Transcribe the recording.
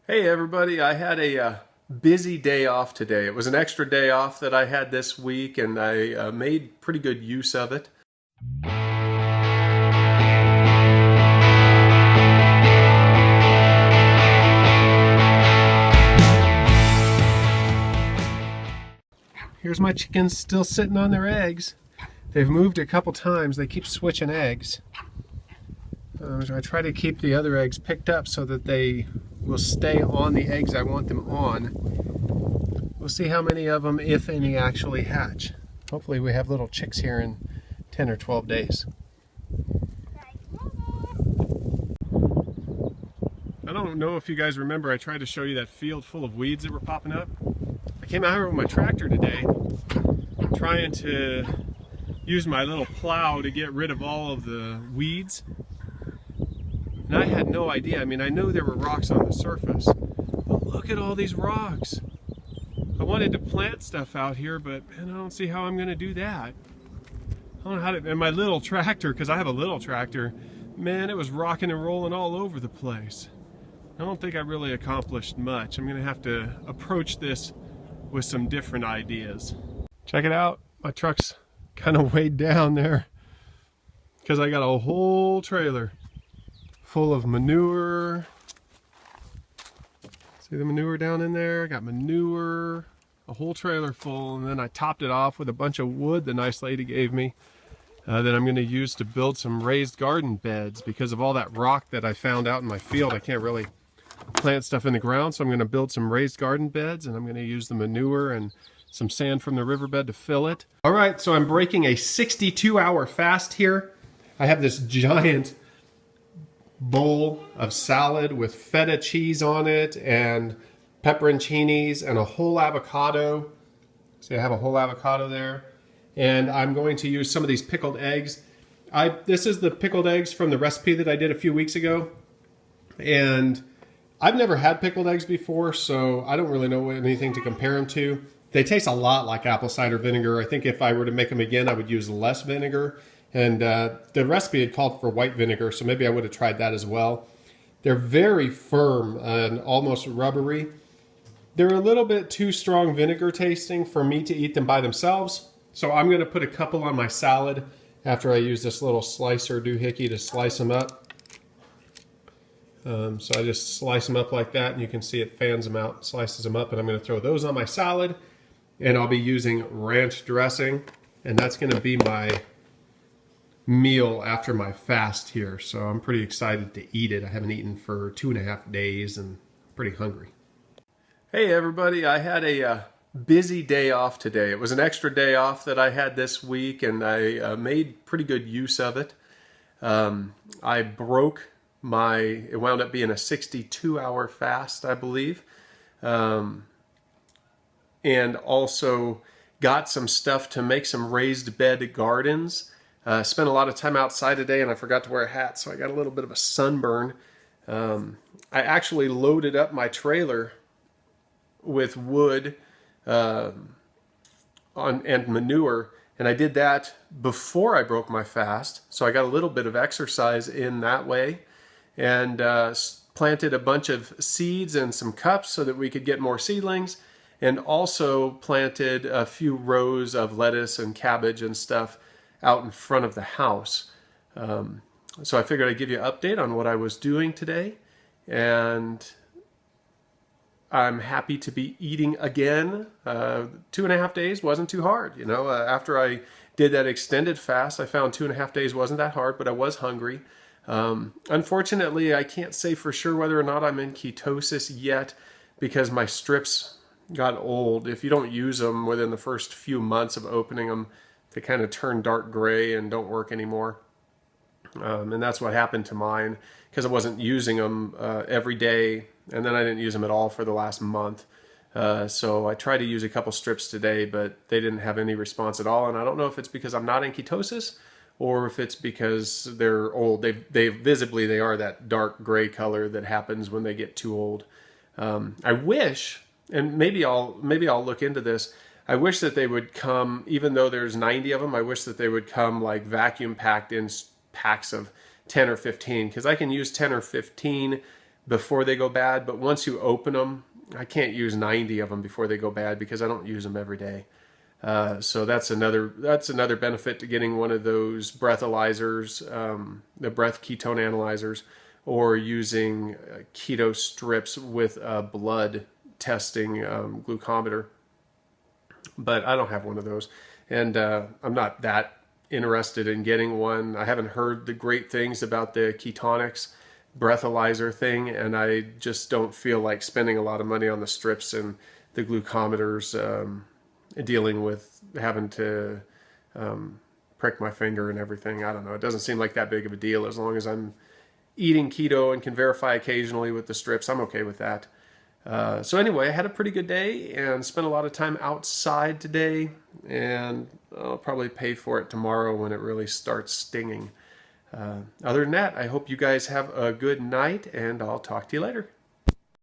Hey everybody, I had a busy day off today. It was an extra day off that I had this week and I made pretty good use of it. Here's my chickens still sitting on their eggs. They've moved a couple times. They keep switching eggs. I try to keep the other eggs picked up so that they will stay on the eggs I want them on. We'll see how many of them, if any, actually hatch. Hopefully we have little chicks here in 10 or 12 days. I don't know if you guys remember, I tried to show you that field full of weeds that were popping up. I came out here with my tractor today, trying to use my little plow to get rid of all of the weeds. And I had no idea. I mean, I knew there were rocks on the surface, but look at all these rocks. I wanted to plant stuff out here, but man, I don't see how I'm going to do that. I don't know how to, and my little tractor, because I have a little tractor, man, it was rocking and rolling all over the place. I don't think I really accomplished much. I'm going to have to approach this with some different ideas. Check it out. My truck's kind of weighed down there because I got a whole trailer full of manure. See the manure down in there? I got manure, a whole trailer full, and then I topped it off with a bunch of wood the nice lady gave me that I'm going to use to build some raised garden beds. Because of all that rock that I found out in my field, I can't really plant stuff in the ground, so I'm going to build some raised garden beds, and I'm going to use the manure and some sand from the riverbed to fill it. All right, so I'm breaking a 62-hour fast here. I have this giant bowl of salad with feta cheese on it and pepperoncinis and a whole avocado. See, I have a whole avocado there. And I'm going to use some of these pickled eggs. This is the pickled eggs from the recipe that I did a few weeks ago. And I've never had pickled eggs before, so I don't really know anything to compare them to. They taste a lot like apple cider vinegar. I think if I were to make them again, I would use less vinegar. And the recipe had called for white vinegar, so maybe I would have tried that as well. They're very firm and almost rubbery. They're a little bit too strong vinegar tasting for me to eat them by themselves. So I'm going to put a couple on my salad after I use this little slicer doohickey to slice them up. So I just slice them up like that, and you can see it fans them out, slices them up, and I'm going to throw those on my salad. And I'll be using ranch dressing, and that's going to be my meal after my fast here. So I'm pretty excited to eat it. I haven't eaten for 2.5 days and I'm pretty hungry. Hey everybody, I had a busy day off today. It was an extra day off that I had this week, and I made pretty good use of it. I broke it wound up being a 62-hour fast, I believe. And also got some stuff to make some raised bed gardens. Spent a lot of time outside today, and I forgot to wear a hat, so I got a little bit of a sunburn. I actually loaded up my trailer with wood and manure, and I did that before I broke my fast, so I got a little bit of exercise in that way, and planted a bunch of seeds in some cups so that we could get more seedlings, and also planted a few rows of lettuce and cabbage and stuff out in front of the house. So I figured I'd give you an update on what I was doing today, and I'm happy to be eating again. 2.5 days wasn't too hard. You know, after I did that extended fast, I found 2.5 days wasn't that hard, but I was hungry. Unfortunately, I can't say for sure whether or not I'm in ketosis yet because my strips got old. If you don't use them within the first few months of opening them, they kind of turn dark gray and don't work anymore. And that's what happened to mine because I wasn't using them every day, and then I didn't use them at all for the last month. So I tried to use a couple strips today, but they didn't have any response at all. And I don't know if it's because I'm not in ketosis or if it's because they're old. They visibly, they are that dark gray color that happens when they get too old. I wish, and maybe I'll look into this, I wish that they would come, even though there's 90 of them, I wish that they would come like vacuum packed in packs of 10 or 15, because I can use 10 or 15 before they go bad, but once you open them, I can't use 90 of them before they go bad because I don't use them every day. So that's another benefit to getting one of those breathalyzers, the breath ketone analyzers, or using keto strips with a blood testing glucometer. But I don't have one of those, and I'm not that interested in getting one. I haven't heard the great things about the Ketonics breathalyzer thing, and I just don't feel like spending a lot of money on the strips and the glucometers, dealing with having to prick my finger and everything. I don't know. It doesn't seem like that big of a deal. As long as I'm eating keto and can verify occasionally with the strips, I'm okay with that. So anyway, I had a pretty good day and spent a lot of time outside today, and I'll probably pay for it tomorrow when it really starts stinging. Other than that, I hope you guys have a good night, and I'll talk to you later.